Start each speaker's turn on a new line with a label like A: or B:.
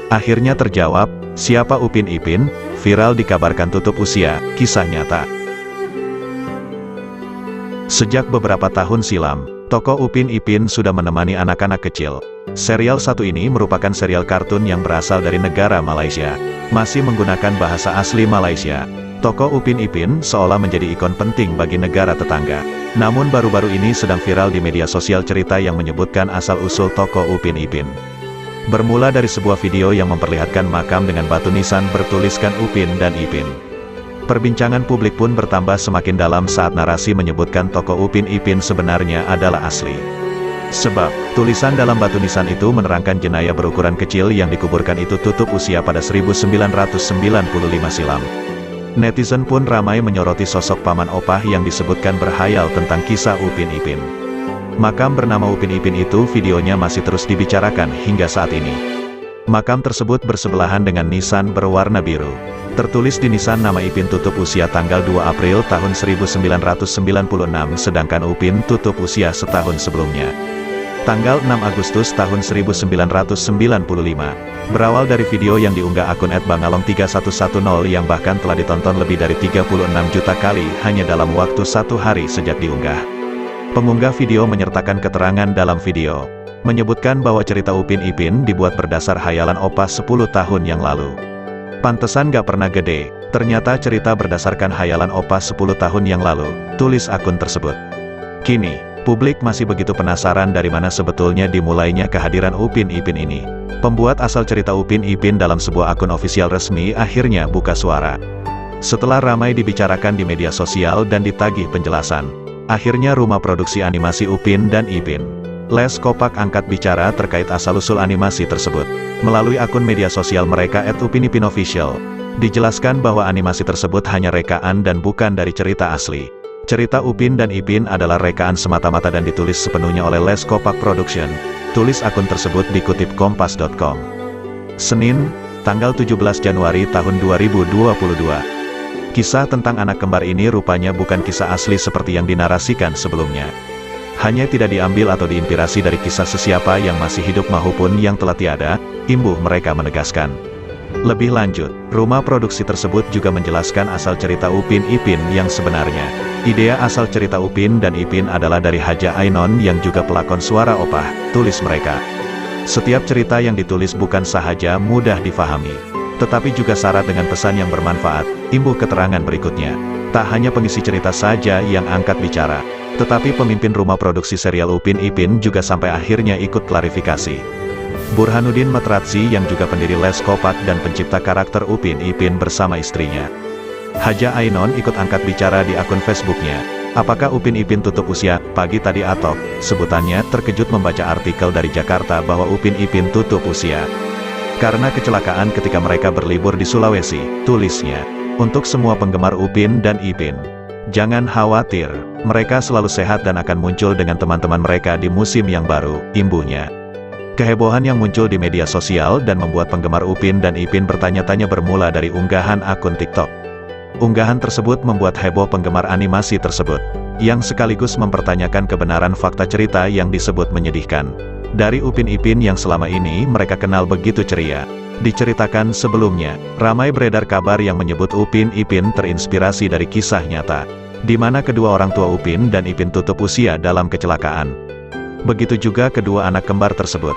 A: Akhirnya terjawab, siapa Upin Ipin? Viral dikabarkan tutup usia, kisah nyata. Sejak beberapa tahun silam, tokoh Upin Ipin sudah menemani anak-anak kecil. Serial satu ini merupakan serial kartun yang berasal dari negara Malaysia. Masih menggunakan bahasa asli Malaysia. Tokoh Upin Ipin seolah menjadi ikon penting bagi negara tetangga. Namun baru-baru ini sedang viral di media sosial cerita yang menyebutkan asal-usul tokoh Upin Ipin. Bermula dari sebuah video yang memperlihatkan makam dengan batu nisan bertuliskan Upin dan Ipin. Perbincangan publik pun bertambah semakin dalam saat narasi menyebutkan tokoh Upin Ipin sebenarnya adalah asli. Sebab, tulisan dalam batu nisan itu menerangkan jenayah berukuran kecil yang dikuburkan itu tutup usia pada 1995 silam. Netizen pun ramai menyoroti sosok paman opah yang disebutkan berhayal tentang kisah Upin Ipin. Makam bernama Upin Ipin itu videonya masih terus dibicarakan hingga saat ini. Makam tersebut bersebelahan dengan nisan berwarna biru. Tertulis di nisan nama Ipin tutup usia tanggal 2 April tahun 1996 sedangkan Upin tutup usia setahun sebelumnya. Tanggal 6 Agustus tahun 1995, berawal dari video yang diunggah akun @bangalong3110 yang bahkan telah ditonton lebih dari 36 juta kali hanya dalam waktu 1 hari sejak diunggah. Pengunggah video menyertakan keterangan dalam video, menyebutkan bahwa cerita Upin Ipin dibuat berdasar hayalan opah 10 tahun yang lalu. Pantesan gak pernah gede, ternyata cerita berdasarkan hayalan opah 10 tahun yang lalu, tulis akun tersebut. Kini, publik masih begitu penasaran dari mana sebetulnya dimulainya kehadiran Upin Ipin ini. Pembuat asal cerita Upin Ipin dalam sebuah akun ofisial resmi akhirnya buka suara. Setelah ramai dibicarakan di media sosial dan ditagih penjelasan, akhirnya rumah produksi animasi Upin dan Ipin, Les Kopak angkat bicara terkait asal-usul animasi tersebut. Melalui akun media sosial mereka @upinipinofficial, dijelaskan bahwa animasi tersebut hanya rekaan dan bukan dari cerita asli. Cerita Upin dan Ipin adalah rekaan semata-mata dan ditulis sepenuhnya oleh Les Kopak Production, tulis akun tersebut dikutip kompas.com. Senin, tanggal 17 Januari tahun 2022. Kisah tentang anak kembar ini rupanya bukan kisah asli seperti yang dinarasikan sebelumnya. Hanya tidak diambil atau diinspirasi dari kisah sesiapa yang masih hidup maupun yang telah tiada, imbuh mereka menegaskan. Lebih lanjut, rumah produksi tersebut juga menjelaskan asal cerita Upin Ipin yang sebenarnya. Ide asal cerita Upin dan Ipin adalah dari Haja Ainon yang juga pelakon suara opah, tulis mereka. Setiap cerita yang ditulis bukan sahaja mudah difahami, tetapi juga syarat dengan pesan yang bermanfaat, imbuh keterangan berikutnya. Tak hanya pengisi cerita saja yang angkat bicara, tetapi pemimpin rumah produksi serial Upin Ipin juga sampai akhirnya ikut klarifikasi. Burhanuddin Matrazi yang juga pendiri Les Kopak dan pencipta karakter Upin Ipin bersama istrinya, Haja Ainon ikut angkat bicara di akun Facebooknya. Apakah Upin Ipin tutup usia? Pagi tadi Atok, sebutannya, terkejut membaca artikel dari Jakarta bahwa Upin Ipin tutup usia karena kecelakaan ketika mereka berlibur di Sulawesi, tulisnya. Untuk semua penggemar Upin dan Ipin, jangan khawatir, mereka selalu sehat dan akan muncul dengan teman-teman mereka di musim yang baru, imbuhnya. Kehebohan yang muncul di media sosial dan membuat penggemar Upin dan Ipin bertanya-tanya bermula dari unggahan akun TikTok. Unggahan tersebut membuat heboh penggemar animasi tersebut, yang sekaligus mempertanyakan kebenaran fakta cerita yang disebut menyedihkan dari Upin Ipin yang selama ini mereka kenal begitu ceria. Diceritakan sebelumnya, ramai beredar kabar yang menyebut Upin Ipin terinspirasi dari kisah nyata, di mana kedua orang tua Upin dan Ipin tutup usia dalam kecelakaan. Begitu juga kedua anak kembar tersebut.